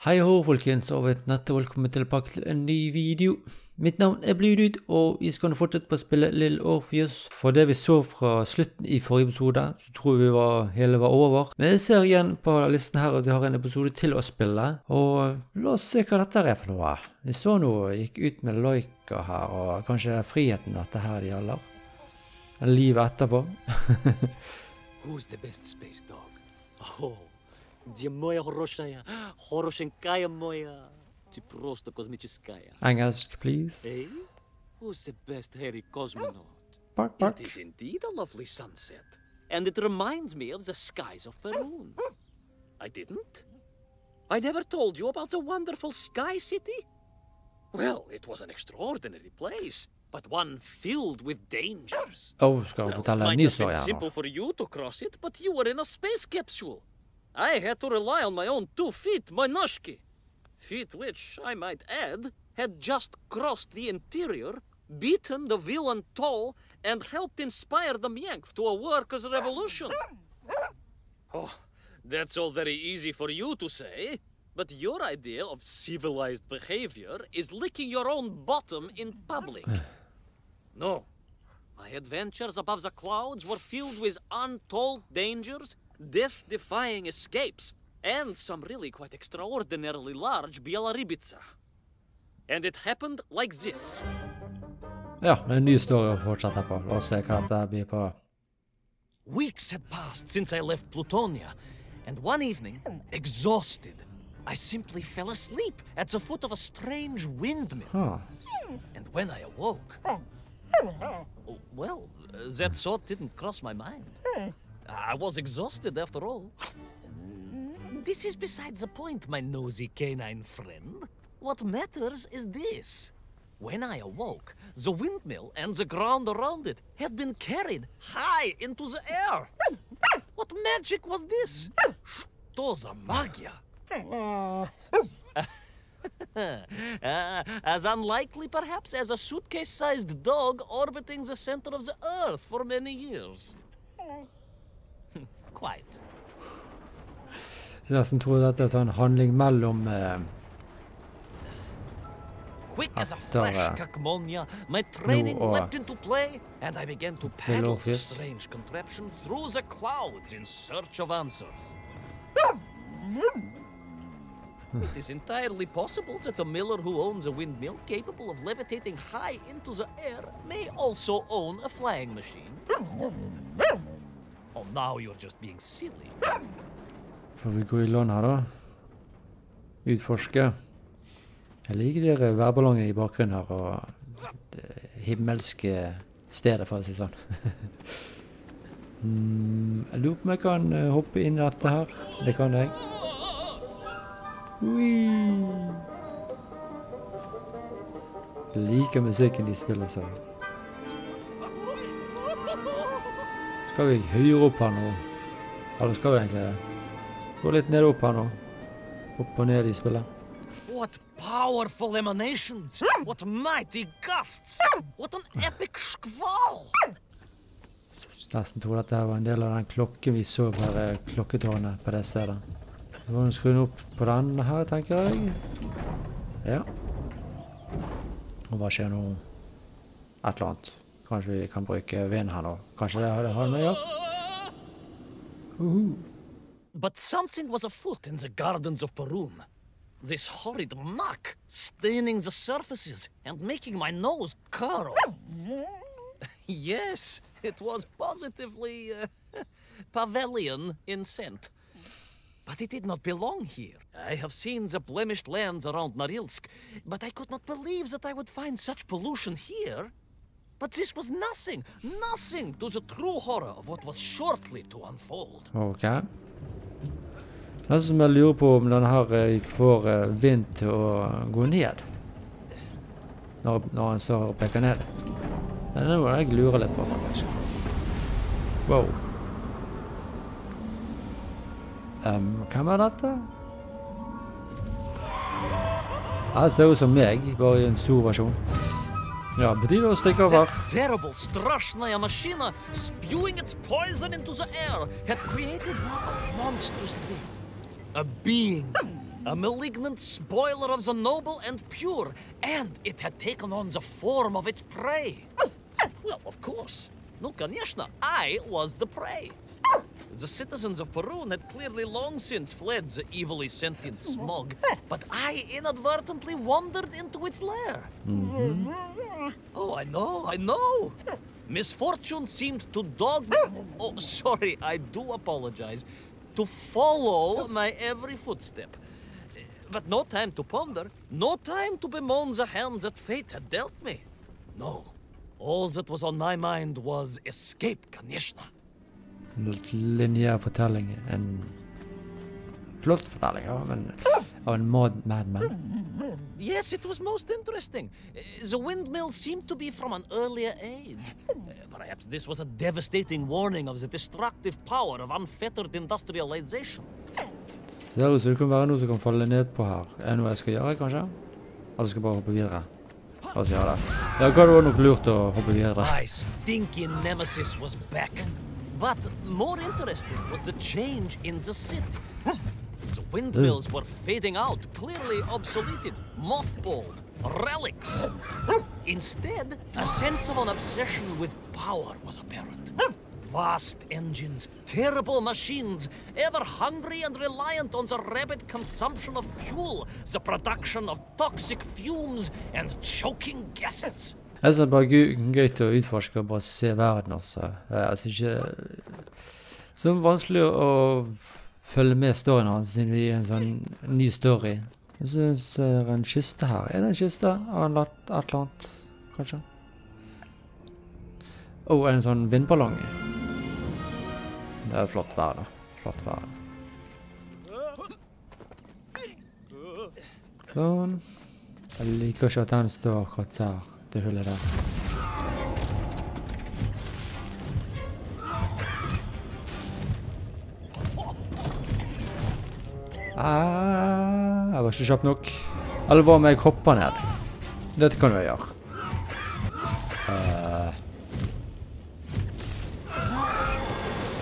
Hei og folkens, og velkommen tilbake til en ny video. Mitt navn Bludud, og vi skal nå fortsette på å spille Little Orpheus. For det vi så fra slutten i forrige episode, så tror vi hele var over. Men jeg ser igjen på listen her at vi har en episode til å spille, og la oss se hva dette er for noe. Vi så noe, gikk ut med Loika her, og kanskje det er friheten dette her de gjelder. Livet etterpå. Who's the best space dog? Oh. Где моя хорошая, хорошенькая моя, ты просто космическая. Engelsk, please. Hey? Who's the best hairy cosmonaut? Bark, bark. It is indeed a lovely sunset, and it reminds me of the skies of Perun. I didn't? I never told you about the wonderful Sky City? Well, it was an extraordinary place, but one filled with dangers. Skal vi fortelle en ny It might have historie been her nå? simple for you to cross it, but you were in a space capsule. I had to rely on my own 2 feet, my noshki. Feet which, I might add, had just crossed the interior, beaten the villain Toll, and helped inspire the Myank to a workers' revolution. Oh, that's all very easy for you to say, but your idea of civilized behavior is licking your own bottom in public. No. My adventures above the clouds were filled with untold dangers, death-defying escapes, and some really quite extraordinarily large Bielaribica. And it happened like this. Ja, en ny historie å fortsette på. La oss se hva dette blir på. Weeks had passed since I left Plutonia, and one evening, exhausted, I simply fell asleep at the foot of a strange windmill. Huh. And when I awoke, well, that thought didn't cross my mind. I was exhausted after all. This is besides the point, my nosy canine friend. What matters is this. When I awoke, the windmill and the ground around it had been carried high into the air. What magic was this? Что за магия? As unlikely, perhaps, as a suitcase-sized dog orbiting the center of the Earth for many years. Quite. Så jeg som tror dette er en handling mellom Quick as a flash, Kakmonia, my training leapt into play, and I began to paddle the strange contraption through the clouds in search of answers. It is entirely possible that a miller who owns a windmill capable of levitating high into the air may also own a flying machine. Oh, now you're just being silly. Får vi gå i land her da? Utforske. Jeg liker de værballongene i bakgrunnen her, og det himmelske stedet, for å si sånn. Jeg lurer på om jeg kan hoppe inn i dette her. Det kan jeg. Jeg liker musikken de spiller så. Skal vi høyere opp her nå? Eller skal vi egentlig gå litt ned opp her nå? Opp og ned i spillet. What powerful emanations! What mighty gusts! What an epic skval! Nesten tror dette var en del av den klokken vi så på klokketårnet på det stedet. Vi må skru den opp på den her, tenker jeg. Ja. Og hva skjer nå? Et eller annet. Kanskje vi kan bruke vind her nå. Kanskje det har med å gjøre? But something was afoot in the gardens of Perun. This horrid muck staining the surfaces and making my nose curl. Yes, it was positively pavilion in scent. But it did not belong here. I have seen the blemished lands around Norilsk, but I could not believe that I would find such pollution here. But this was nothing to the true horror of what was shortly to unfold. Ok. Det som jeg lurer på om denne her får vind til å gå ned. Når han står og peker ned. Det er noe jeg lurer litt på, faktisk. Wow. Hvem er dette? Det ser ut som meg, bare i en stor versjon. Ja, betyr det å stikke over. That terrible, strashnaya machina spewing its poison into the air had created a monstrous thing. A being A malignant spoiler of the noble and pure, and it had taken on the form of its prey. Well, of course. No, конечно, I was the prey. The citizens of Perun had clearly long since fled the evilly sentient smog, but I inadvertently wandered into its lair. Oh, I know. Misfortune seemed to dog me. Oh, sorry, I do apologize. To follow my every footstep. But no time to ponder, no time to bemoan the hand that fate had dealt me. No, all that was on my mind was escape, конечно. Lineær fortelling. En flott fortelling, da, men av en madman. Yes, it was most interesting. The windmill seemed to be from an earlier age. Perhaps this was a devastating warning of the destructive power of unfettered industrialization. Ser ut som det kan være noe som kan falle ned på her. Er det noe jeg skal gjøre, kanskje? Eller skal jeg bare hoppe videre? La oss gjøre det. Ja, hva det var nok lurt å hoppe videre? My stinky nemesis was back. But more interesting was the change in the city. The windmills were fading out, clearly obsoleted, mothballed, relics. Instead, a sense of an obsession with power was apparent. Vast engines, terrible machines, ever hungry and reliant on the rapid consumption of fuel, the production of toxic fumes and choking gases. Det er bare gøy til å utforske og bare se verden også. Altså ikke så vanskelig å følge med storyen hans siden vi er en sånn ny story. Jeg synes det er en kiste her. Er det en kiste? Har han lagt et eller annet, kanskje? En sånn vindballong. Det er flott vær da. Flott vær. Sånn. Jeg liker ikke at den står akkurat der. Det hullet der. Jeg var ikke kjapp nok. Eller hva om jeg hopper ned? Dette kan jeg gjøre.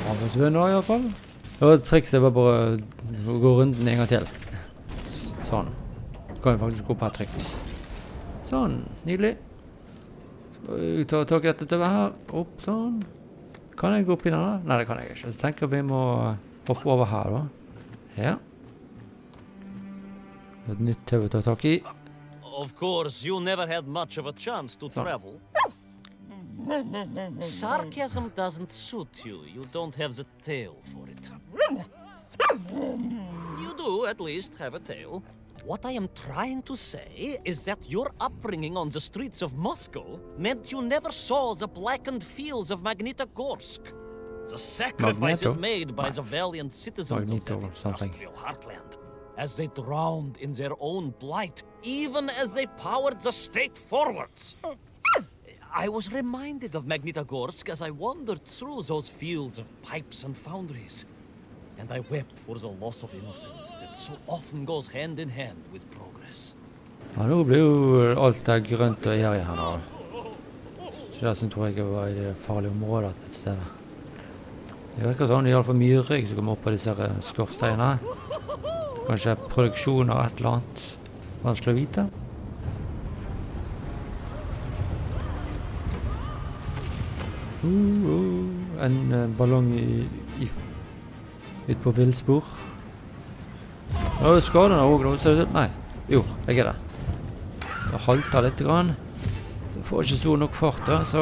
Han forsvinner i hvert fall. Det var et triks, jeg var bare å gå rundt den en gang til. Sånn. Kan jeg faktisk gå på her trygt. Sånn, nydelig. Ta tak i dette til her. Opp, sånn. Kan jeg gå opp i denne? Nei, det kan jeg ikke. Så tenker vi må hoppe over her da. Ja. Et nytt tøv å ta tak i. Of course, you never had much of a chance to travel. Sarcasm doesn't suit you. You don't have the tail for it. You do, at least, have a tail. What I am trying to say is that your upbringing on the streets of Moscow meant you never saw the blackened fields of Magnitogorsk. The sacrifices made by the valiant citizens of that industrial heartland, as they drowned in their own blight, even as they powered the state forwards. I was reminded of Magnitogorsk as I wandered through those fields of pipes and foundries. And I wept for the loss of innocence that so often goes hand in hand with progress. Ja, nå blir jo alt der grønt og gjerrig her nå. Så jeg tror jeg var i det farlige området et sted. Det virker sånn, i alle fall mye røyk som kommer opp på disse skorsteinene. Kanskje produksjon av et eller annet. Vanskelig å vite. En ballong ut på villspor. Nå er skaden av også, ser det ut? Nei. Jo, jeg er det. Det halter litt grann. Så får ikke stor nok fart da, så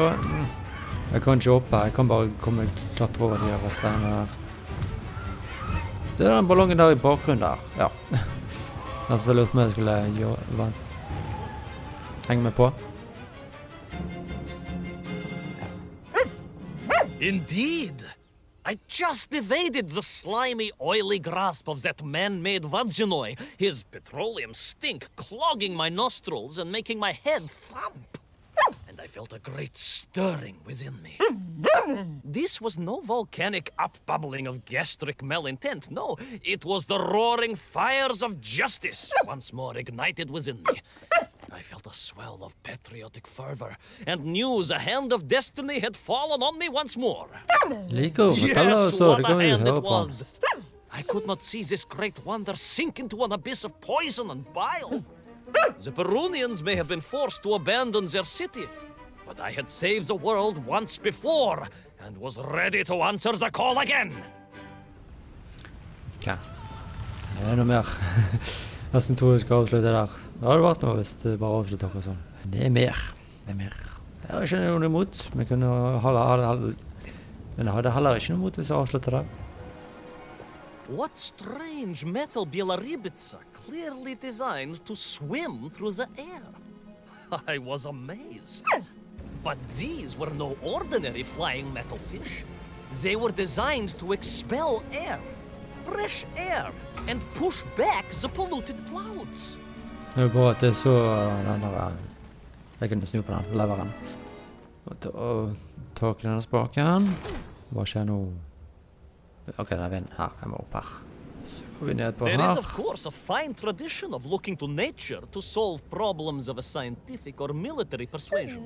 jeg kan ikke hoppe. Jeg kan bare klatre over de her steinene der. Så er den ballongen der i bakgrunnen der. Ja. Den som lurte meg jeg skulle henge meg på. Indeed! I just evaded the slimy, oily grasp of that man-made Vadzinoi, his petroleum stink clogging my nostrils and making my head thump. And I felt a great stirring within me. This was no volcanic upbubbling of gastric malintent. No, it was the roaring fires of justice once more ignited within me. I felt a swell of patriotic fervor and knew the hand of destiny had fallen on me once more. Yes, what a hand it was! I could not see this great wonder sink into an abyss of poison and bile. The Perunians may have been forced to abandon their city, but I had saved the world once before and was ready to answer the call again. Ja. Det noe mer. Nesten tror jeg skal avslutte der. Det hadde vært noe hvis det bare avslutter akkurat sånn. Det er mer. Jeg har ikke noe imot. Men jeg hadde heller ikke noe imot hvis jeg avslutter der. What strange metal Bielaribitsa clearly designed to swim through the air. I was amazed. But these were no ordinary flying metal fish. They were designed to expel air, fresh air, and push back the polluted clouds. Det er bra at det så den der... Jeg kunne snu på den, leveren. Og tak i denne spaken. Hva skjer nå? Ok, det er vind her. Jeg må opp her. Så går vi ned på her. There is of course a fine tradition of looking to nature to solve problems of a scientific or military persuasion.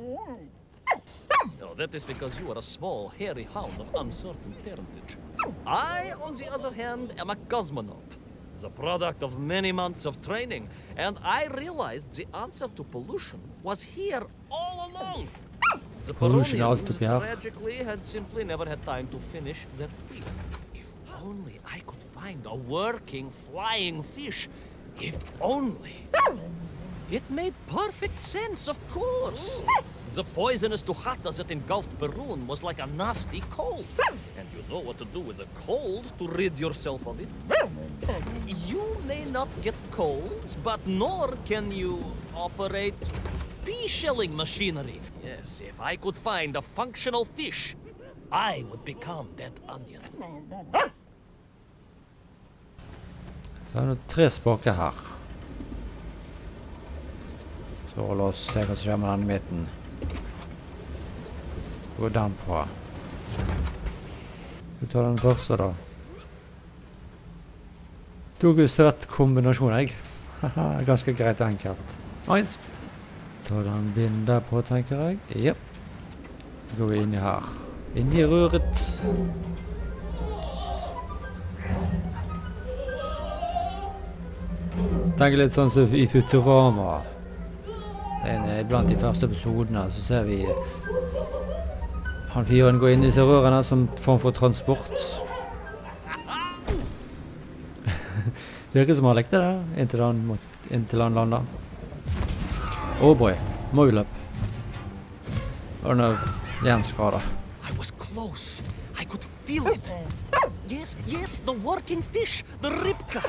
No, that is because you are a small, hairy hound of uncertain parentage. I, on the other hand, am a cosmonaut, the product of many months of training, and I realized the answer to pollution was here all along. The Perunians, tragically, had simply never had time to finish their feed. If only I could find a working, flying fish. If only. It made perfect sense, of course. The poisonous Tuhata that engulfed Perun was like a nasty cold. And you know what to do with a cold to rid yourself of it. You may not get colds, but nor can you operate pea-shelling machinery. Yes, if I could find a functional fish, I would become that onion. Så er det 3 spaker her. Så la oss se hva som skjer med denne midten. Gå den på. Vi tar den første da. Tok visst rett kombinasjon, jeg. Haha, ganske greit og enkelt. Nice. Ta den binden der på, tenker jeg. Jep. Så går vi inn i her. Inn i røret. Tenker litt sånn som i Futurama. Blant de første episodene så ser vi han fyren går inn i disse rørene som form for transport. Virker som han lekte det, inntil han lander. Oh boy, måløp. Og han er jernskadet. I was close. I could feel it. Yes, the working fish, the ribka.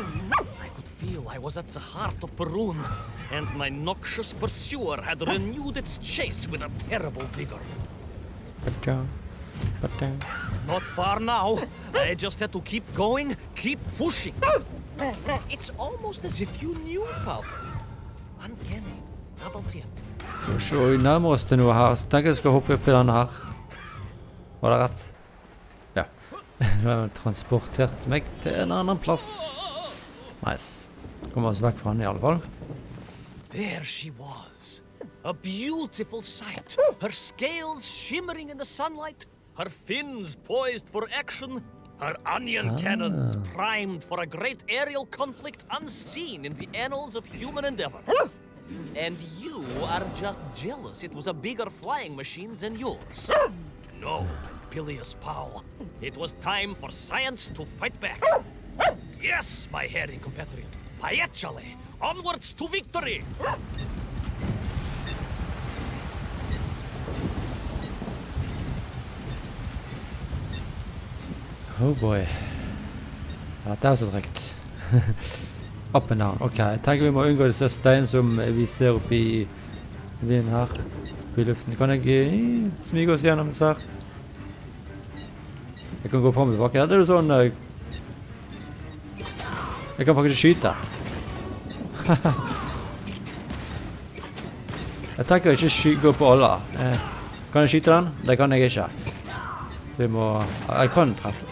I could feel I was at the heart of Perun, and my noxious pursuer had renewed its chase with a terrible vigor. Not far now. I just had to keep going, keep pushing. It's almost as if you knew, Pavel. Uncanny. Double yet. Så vi nærmer oss til noe her, så tenker jeg skal hoppe opp i denne her. Var det rett? Ja. Nå har jeg transportert meg til en annen plass. Nice. Kommer oss vekk fra henne i alle fall. There she was. A beautiful sight. Her scales shimmering in the sunlight. Her fins poised for action. Her onion cannons primed for a great aerial conflict unseen in the annals of human endeavor. And you are just jealous it was a bigger flying machine than yours. No, Pilius Powell. It was time for science to fight back. Yes, my hairy compatriot. Paechale, onwards to victory! Oh boy. Dette er så trygt. Up and down. Ok, jeg tenker vi må unngå disse stein som vi ser oppe i vinden her. I luften. Kan jeg smige oss gjennom disse her? Jeg kan gå frem og tilbake. Dette er jo sånn... Jeg kan faktisk skyte. Jeg tenker ikke gå på alle. Kan jeg skyte den? Det kan jeg ikke. Så vi må... Jeg kan treffe.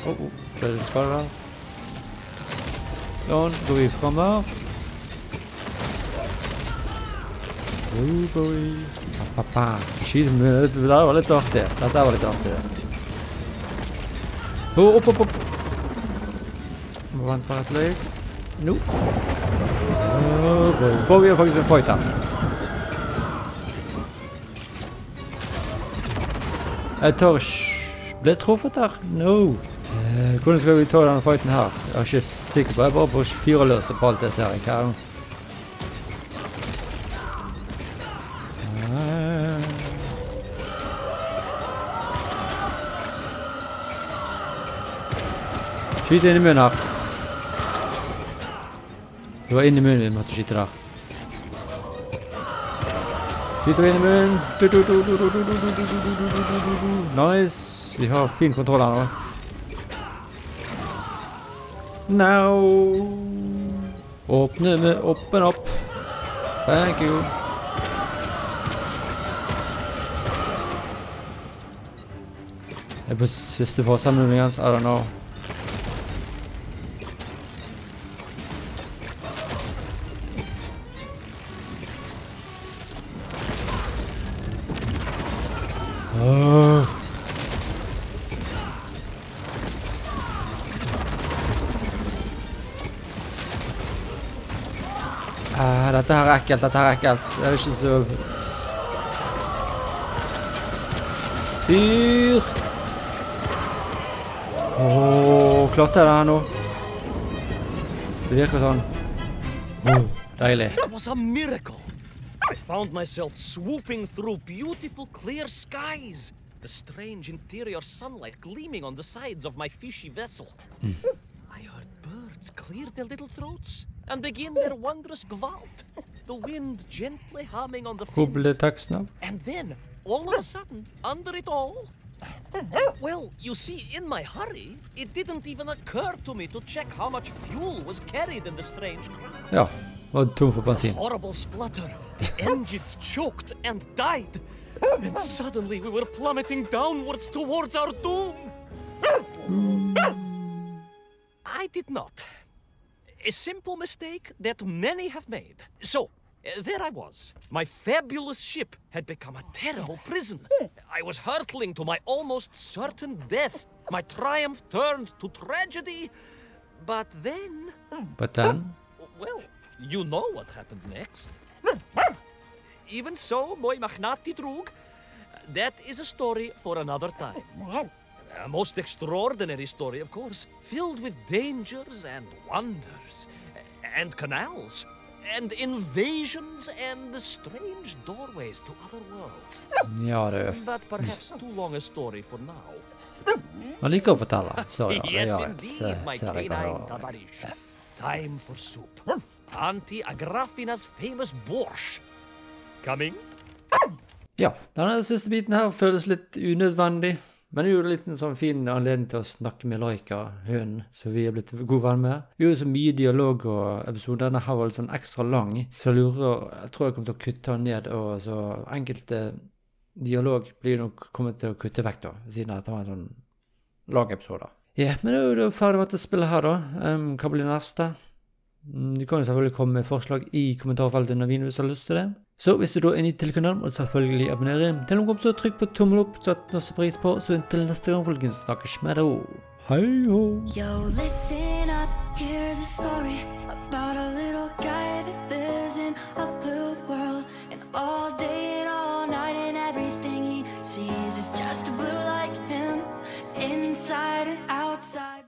Ble det skadet der? Sånn, går vi frem her. Oh boy. Skyt med... Det var litt artig. Dette var litt artig. Opp. Må vente bare et løyk. Nå. Får vi faktisk en fight her. Jeg tar ble truffet her? No. Hvordan skal vi ta denne fighten her? Jeg er ikke sikker på. Jeg er bare på fyreløse på alt jeg ser i her. Skyt inn i munnen her. Du var inn i munnen vi måtte skyte der. Skyter inn i munnen. Nice. Vi har fin kontroll her nå. Now. Åpne opp. Thank you. Jeg er på siste fase muligens, I don't know. Dette her er ekkelt, Det er ikke så... Fyr! Klarte jeg det her nå? Det virker sånn. Deilig. It was a miracle. I found myself swooping through beautiful clear skies. The strange interior sunlight gleaming on the sides of my fishy vessel. I heard birds clear their little throats and begin their wondrous gvalt. The wind gently humming on the fins. And then, all of a sudden, under it all... Well, you see, in my hurry, it didn't even occur to me to check how much fuel was carried in the strange craft. Ja, var tom for bensin. Horrible splutter. The engines choked and died. And suddenly we were plummeting downwards towards our doom. I did not. A simple mistake that many have made. So, there I was. My fabulous ship had become a terrible prison. I was hurtling to my almost certain death. My triumph turned to tragedy. But then... Well, you know what happened next. Even so, moi magnati drug. That is a story for another time. A most extraordinary story, of course, filled with dangers and wonders, and canals, and invasions, and strange doorways to other worlds. Ja, du. But perhaps too long a story for now. Man liker å fortelle. Sorry, yes, indeed, my canine Tavarish. Time for soup. Auntie Agrafina's famous borscht. Coming? Ja, denne siste biten her føles litt unødvendig. Men det er jo litt en sånn fin anledning til å snakke med Laika, hunden, som vi er blitt god venn med. Det er jo så mye dialog og episoder. Denne her var litt sånn ekstra lang, så jeg tror jeg kommer til å kutte den ned, og så enkelte dialog blir nok kommet til å kutte vekk da, siden dette var en sånn lang episode. Ja, men det er jo ferdig med dette spillet her da. Hva blir neste? Du kan jo selvfølgelig komme med forslag i kommentarfeltet under videoen hvis du har lyst til det. Så hvis du da er ny til kanalen, må du selvfølgelig abonnere. Til noen kom så trykk på tommel opp, så at noe pris på. Så inntil neste gang, folkens, snakkes med deg. Hei ho! Yo, listen up, here's a story about a little guy that lives in a blue world. And all day